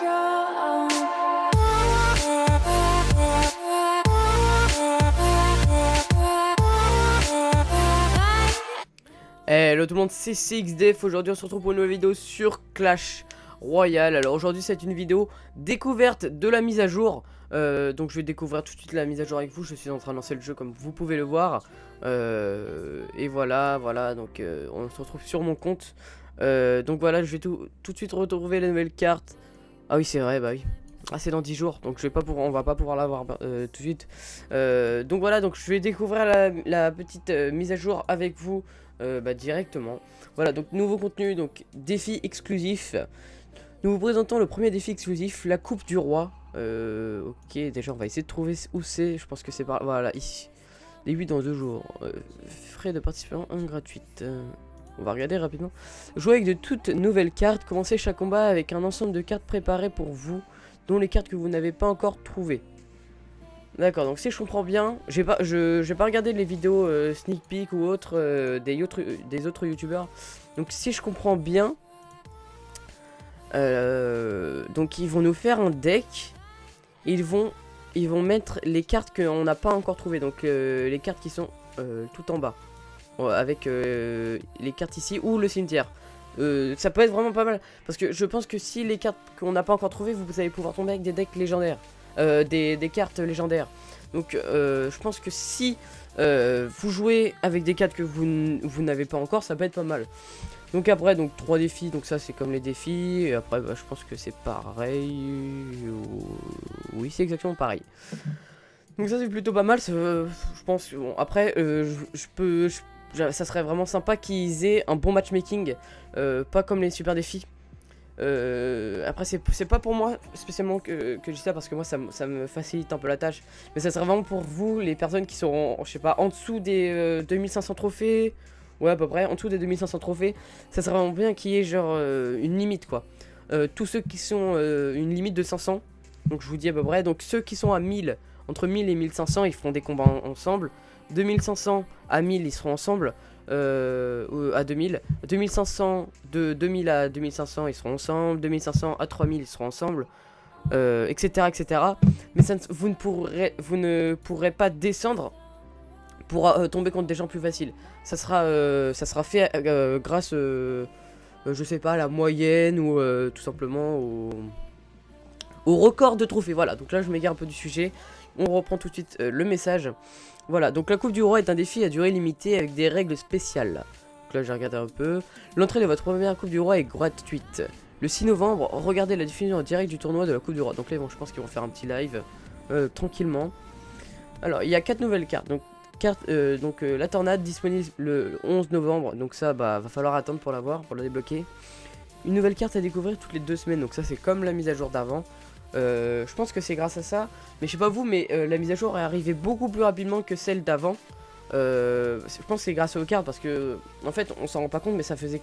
Hello tout le monde, c'est CXDF. Aujourd'hui on se retrouve pour une nouvelle vidéo sur Clash Royale. Alors aujourd'hui c'est une vidéo découverte de la mise à jour. Donc je vais découvrir tout de suite la mise à jour avec vous. Je suis en train de lancer le jeu comme vous pouvez le voir. Et voilà, donc on se retrouve sur mon compte. Donc voilà, je vais tout de suite retrouver les nouvelles cartes. Ah oui c'est vrai, bah oui. Ah c'est dans 10 jours, donc on va pas pouvoir l'avoir tout de suite. Donc voilà, donc je vais découvrir la petite mise à jour avec vous directement. Voilà, donc nouveau contenu, donc défi exclusif. Nous vous présentons le premier défi exclusif, la Coupe du Roi. Ok, déjà on va essayer de trouver où c'est. Je pense que c'est par... Voilà, ici. Début dans 2 jours. Frais de participants gratuites. On va regarder rapidement. Jouer avec de toutes nouvelles cartes. Commencez chaque combat avec un ensemble de cartes préparées pour vous, dont les cartes que vous n'avez pas encore trouvées. D'accord, donc si je comprends bien, j'ai pas regardé les vidéos sneak peek ou autres des autres youtubeurs. Donc si je comprends bien, donc ils vont nous faire un deck. Ils vont mettre les cartes qu'on n'a pas encore trouvées. Donc les cartes qui sont tout en bas. Avec les cartes ici ou le cimetière. Ça peut être vraiment pas mal. Parce que je pense que si les cartes qu'on n'a pas encore trouvées, vous allez pouvoir tomber avec des decks légendaires. Des cartes légendaires. Donc je pense que si vous jouez avec des cartes que vous n'avez pas encore, ça peut être pas mal. Donc après, donc 3 défis, donc ça c'est comme les défis. Et après je pense que c'est pareil. Oui, c'est exactement pareil. Donc ça c'est plutôt pas mal. Je pense. Bon, après ça serait vraiment sympa qu'ils aient un bon matchmaking, pas comme les super défis. Après c'est pas pour moi spécialement que je dis ça, parce que moi ça me facilite un peu la tâche. Mais ça serait vraiment pour vous, les personnes qui seront, je sais pas, en dessous des 2500 trophées. Ouais, à peu près, en dessous des 2500 trophées. Ça serait vraiment bien qu'il y ait genre une limite quoi. Tous ceux qui sont une limite de 500. Donc je vous dis à peu près, donc ceux qui sont à 1000, entre 1000 et 1500, ils feront des combats ensemble. 2500 à 1000 ils seront ensemble. À 2000, 2500, de 2000 à 2500 ils seront ensemble, 2500 à 3000 ils seront ensemble, etc. Mais vous ne pourrez pas descendre pour tomber contre des gens plus faciles. Ça sera fait grâce, je sais pas, à la moyenne ou tout simplement au record de trophées. Voilà, donc là je m'égare un peu du sujet. On reprend tout de suite le message. Voilà, donc la Coupe du Roi est un défi à durée limitée avec des règles spéciales. Donc là j'ai regardé un peu. L'entrée de votre première Coupe du Roi est gratuite. Le 6 novembre, regardez la diffusion en direct du tournoi de la Coupe du Roi. Donc là je pense qu'ils vont faire un petit live tranquillement. Alors il y a 4 nouvelles cartes. Donc la tornade disponible le 11 novembre. Donc ça va falloir attendre pour l'avoir, pour la débloquer. Une nouvelle carte à découvrir toutes les 2 semaines. Donc ça c'est comme la mise à jour d'avant. Je pense que c'est grâce à ça, mais je sais pas vous, mais la mise à jour est arrivée beaucoup plus rapidement que celle d'avant. Je pense que c'est grâce aux cartes, parce que en fait on s'en rend pas compte, mais ça faisait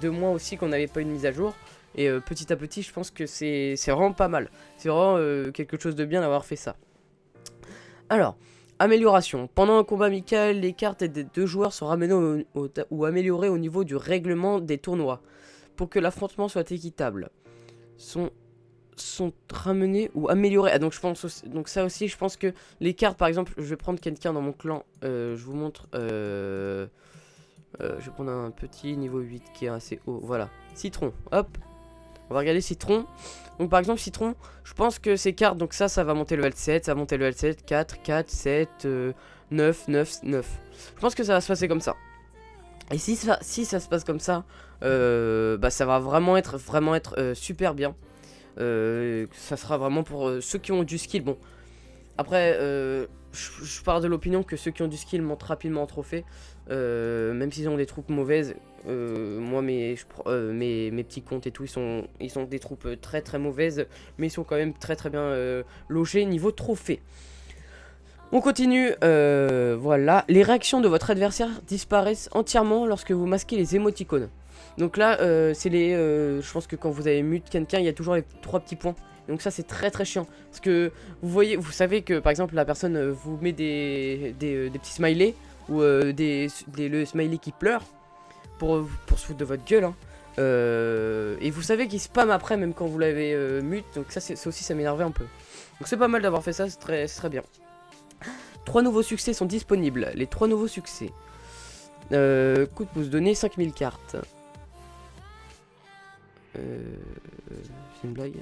2 mois aussi qu'on n'avait pas une mise à jour. Et petit à petit je pense que c'est vraiment pas mal. C'est vraiment quelque chose de bien d'avoir fait ça. Alors, amélioration. Pendant un combat amical, les cartes des 2 joueurs sont ramenées ou améliorées au niveau du règlement des tournois, pour que l'affrontement soit équitable. Sont ramenés ou améliorés. Ah, donc je pense aussi, donc ça aussi je pense que les cartes, par exemple, je vais prendre quelqu'un dans mon clan, je vous montre, je vais prendre un petit niveau 8 qui est assez haut. Voilà, Citron, hop, on va regarder Citron. Donc par exemple Citron, je pense que ces cartes, donc ça va monter le L7, ça va monter le L7, 4, 4, 7, 9, 9, 9. Je pense que ça va se passer comme ça. Et si ça se passe comme ça, ça va vraiment être super bien. Ça sera vraiment pour ceux qui ont du skill. Bon, après je pars de l'opinion que ceux qui ont du skill montent rapidement en trophée, même s'ils ont des troupes mauvaises. Moi mes petits comptes et tout, ils sont des troupes très mauvaises, mais ils sont quand même très bien logés niveau trophée. On continue. Voilà, les réactions de votre adversaire disparaissent entièrement lorsque vous masquez les émoticônes. Donc là, c'est je pense que quand vous avez mute quelqu'un, il y a toujours les 3 petits points. Donc ça, c'est très chiant. Parce que vous savez que par exemple, la personne vous met des petits smileys ou le smiley qui pleure pour se foutre de votre gueule. Hein. Et vous savez qu'il spam après même quand vous l'avez mute, donc ça aussi ça m'énervait un peu. Donc c'est pas mal d'avoir fait ça, c'est très bien. 3 nouveaux succès sont disponibles, les 3 nouveaux succès. Coup de pouce donné, 5000 cartes. C'est une blague.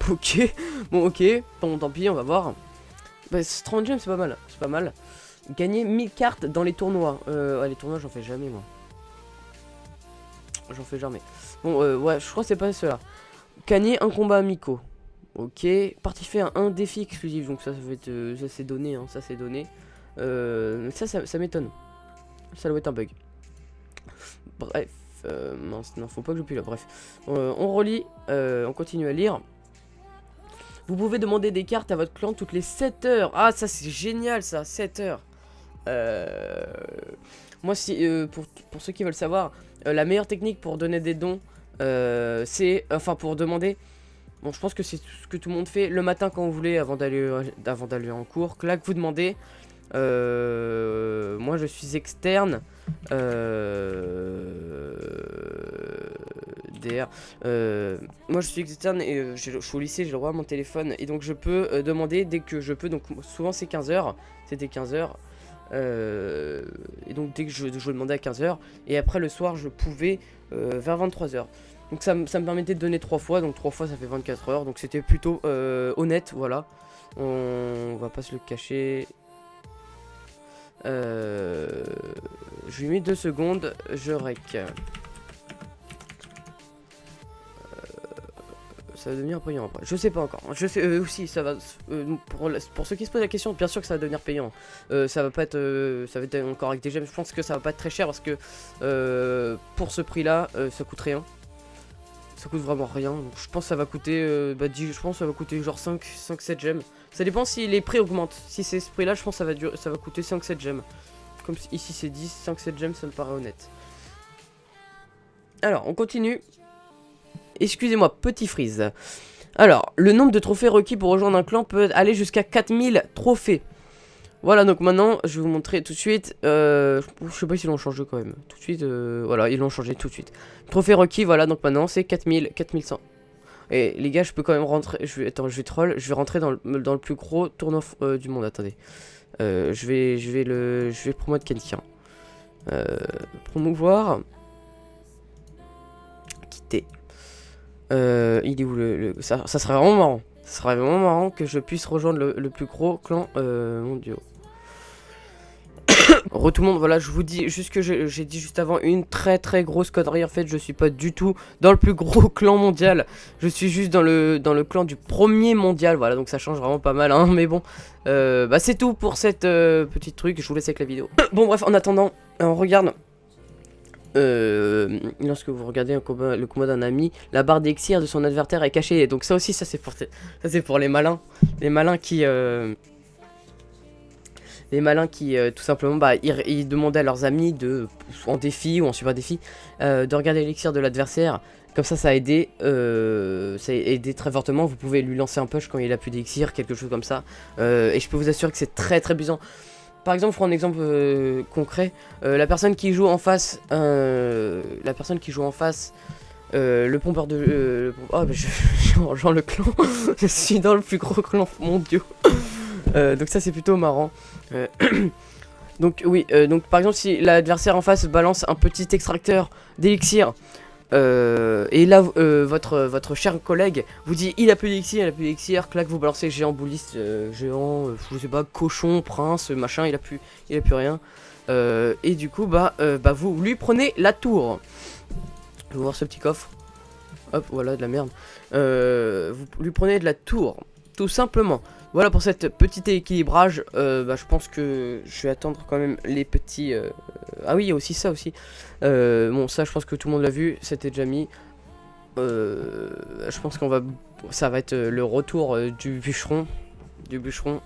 Ok, bon ok, bon tant pis, on va voir. Bah, 30 gemmes c'est pas mal, c'est pas mal. Gagner 1000 cartes dans les tournois. Les tournois j'en fais jamais moi. J'en fais jamais. Bon ouais, je crois que c'est pas cela. Gagner un combat amicaux. Ok, participer à un défi exclusif, donc ça va être, ça c'est donné, hein, ça c'est donné. Ça m'étonne. Ça doit être un bug. Bref, mince, non, faut pas que j'appuie là, bref. On relit, on continue à lire. Vous pouvez demander des cartes à votre clan toutes les 7 heures. Ah, ça c'est génial ça, 7 heures. Moi, pour ceux qui veulent savoir, la meilleure technique pour donner des dons, c'est, enfin pour demander... Bon, je pense que c'est ce que tout le monde fait le matin quand vous voulez, avant d'aller en cours. Là que vous demandez, moi je suis externe, DR. Moi je suis externe et je suis au lycée, j'ai le droit à mon téléphone et donc je peux demander dès que je peux. Donc souvent c'est 15h, c'était 15h. Et donc dès que je demandais à 15h et après le soir je pouvais vers 23h. Donc ça me permettait de donner 3 fois, donc 3 fois ça fait 24 heures, donc c'était plutôt honnête, voilà. On va pas se le cacher. Je lui mets 2 secondes, je rec. Ça va devenir payant après. Je sais pas encore. Je sais aussi ça va. Pour ceux qui se posent la question, bien sûr que ça va devenir payant. Ça va pas être. Ça va être encore avec des gemmes. Je pense que ça va pas être très cher parce que pour ce prix-là, ça coûte rien. Ça coûte vraiment rien. Donc, je pense que ça va coûter. Je pense que ça va coûter genre 5-7 gemmes. Ça dépend si les prix augmentent. Si c'est ce prix-là, je pense que ça va coûter 5-7 gemmes. Comme ici c'est 10, 5-7 gemmes, ça me paraît honnête. Alors, on continue. Excusez-moi, petit freeze. Alors, le nombre de trophées requis pour rejoindre un clan peut aller jusqu'à 4000 trophées. Voilà, donc maintenant, je vais vous montrer tout de suite. Je sais pas s'ils l'ont changé quand même. Tout de suite, voilà, ils l'ont changé tout de suite. Trophée requis, voilà, donc maintenant, c'est 4000, 4100. Et les gars, je peux quand même rentrer. Attends, je vais troll. Je vais rentrer dans le plus gros tournoi du monde. Attendez. Je vais promouvoir quelqu'un. Promouvoir. Quitter. Il est où ça serait vraiment marrant. Ça serait vraiment marrant que je puisse rejoindre le plus gros clan mondial. Tout le monde, voilà, je vous dis juste que j'ai dit juste avant une très grosse connerie. En fait, je suis pas du tout dans le plus gros clan mondial. Je suis juste dans le clan du premier mondial. Voilà, donc ça change vraiment pas mal, hein. Mais bon, c'est tout pour cette petite truc. Je vous laisse avec la vidéo. Bon, bref, en attendant, on regarde. Lorsque vous regardez le combat d'un ami, la barre d'élixir de son adversaire est cachée. Donc ça aussi, ça c'est pour les malins. Les malins qui... tout simplement, ils demandaient à leurs amis, en défi ou en super défi, de regarder l'élixir de l'adversaire. Comme ça a aidé très fortement. Vous pouvez lui lancer un push quand il a plus d'élixir, quelque chose comme ça. Et je peux vous assurer que c'est très puissant. Par exemple, prenons un exemple concret. La personne qui joue en face, le pompeur de... je rejoins le clan. Je suis dans le plus gros clan mondial. Donc ça c'est plutôt marrant. Donc oui, donc par exemple si l'adversaire en face balance un petit extracteur d'élixir et là votre cher collègue vous dit il a plus d'élixir, clac, vous balancez géant bouliste, géant, je sais pas, cochon, prince, machin, il a plus rien. Et du coup vous lui prenez la tour. Je vais voir ce petit coffre. Hop, voilà de la merde. Vous lui prenez de la tour, tout simplement. Voilà pour cette petite équilibrage. Je pense que je vais attendre quand même les petits... Ah oui, il y a aussi ça aussi. Bon, ça, je pense que tout le monde l'a vu. C'était déjà mis. Je pense ça va être le retour du bûcheron. Le bûcheron,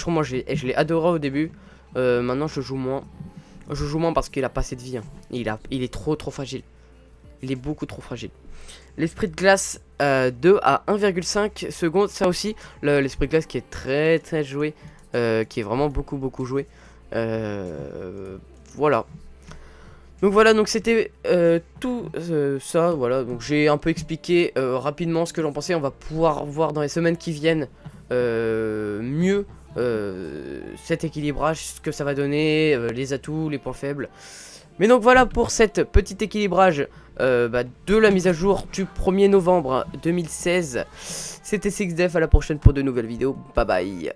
moi, je l'ai adoré au début. Maintenant, je joue moins. Je joue moins parce qu'il a pas assez de vie. Hein. Il est trop fragile. Il est beaucoup trop fragile. L'esprit de glace 2 à 1,5 secondes. Ça aussi, l'esprit de glace qui est très joué. Qui est vraiment beaucoup joué. voilà. Donc voilà, donc c'était tout ça, voilà, donc j'ai un peu expliqué rapidement ce que j'en pensais. On va pouvoir voir dans les semaines qui viennent mieux cet équilibrage, ce que ça va donner, les atouts, les points faibles. Mais donc voilà pour cette petit équilibrage de la mise à jour du 1er novembre 2016. C'était SixDef, à la prochaine pour de nouvelles vidéos, bye bye.